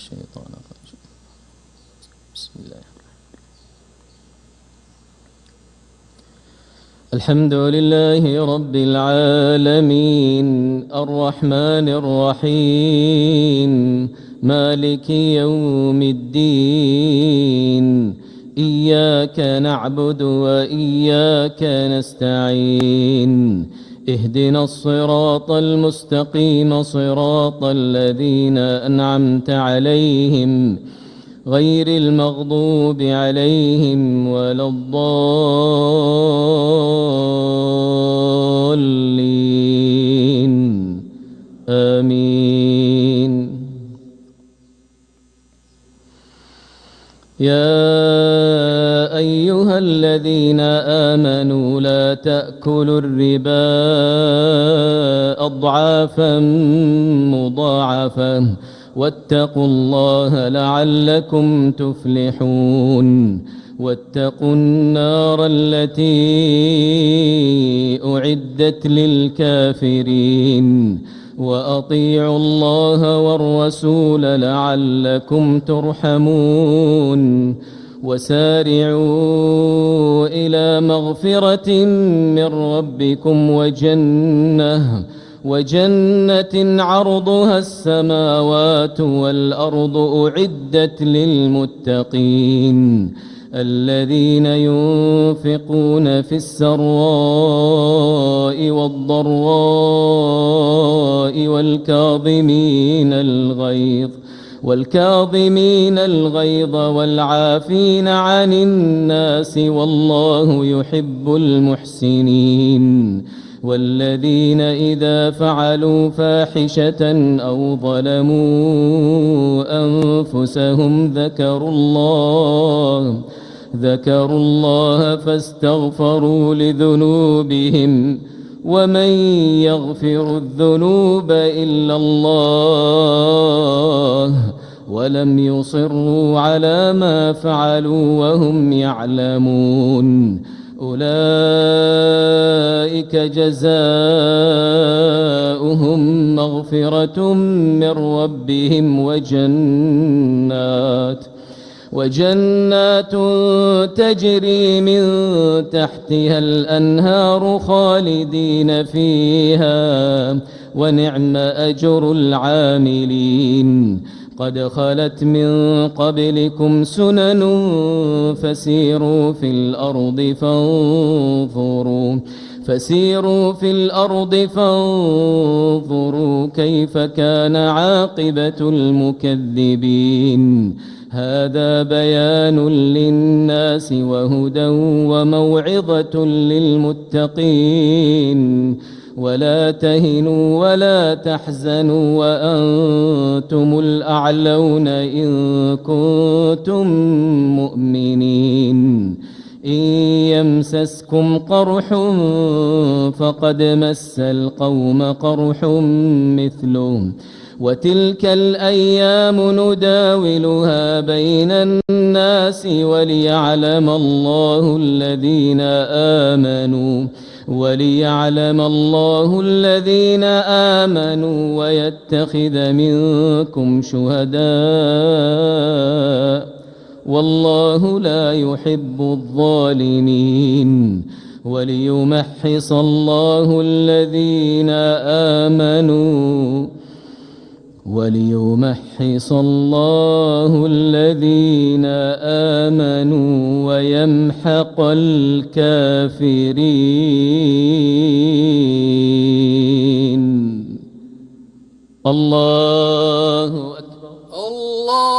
الشيطان الرجيم. بسم الله الرحمن الرحيم. الحمد لله رب العالمين الرحمن الرحيم مالك يوم الدين إياك نعبد وإياك نستعين اهدنا الصراط المستقيم صراط الذين أنعمت عليهم غير المغضوب عليهم ولا الضالين آمين. يا أيها الذين آمنوا لا تأكلوا الربا أضعافا مضاعفة واتقوا الله لعلكم تفلحون. واتقوا النار التي أعدت للكافرين وأطيعوا الله والرسول لعلكم ترحمون. وسارعوا إلى مغفرة من ربكم وجنة عرضها السماوات والأرض أعدت للمتقين الذين ينفقون في السراء والضراء والكاظمين الغيظ والعافين عن الناس والله يحب المحسنين. والذين إذا فعلوا فاحشة أو ظلموا أنفسهم ذكروا الله فاستغفروا لذنوبهم ومن يغفر الذنوب إلا الله ولم يصروا على ما فعلوا وهم يعلمون. أولئك جزاؤهم مغفرة من ربهم وجنات تجري من تحتها الأنهار خالدين فيها ونعم أجر العاملين. قد خلت من قبلكم سنن فسيروا في الأرض فانظروا كيف كان عاقبة المكذبين. هذا بيان للناس وهدى وموعظة للمتقين. ولا تهنوا ولا تحزنوا وأنتم الأعلون إن كنتم مؤمنين. إن يمسسكم قرح فقد مس القوم قرح مثله وتلك الأيام نداولها بين الناس وليعلم الله الذين آمنوا ويتخذ منكم شهداء والله لا يحب الظالمين. وليمحص الله الذين آمنوا ويمحق الكافرين. الله أكبر. الله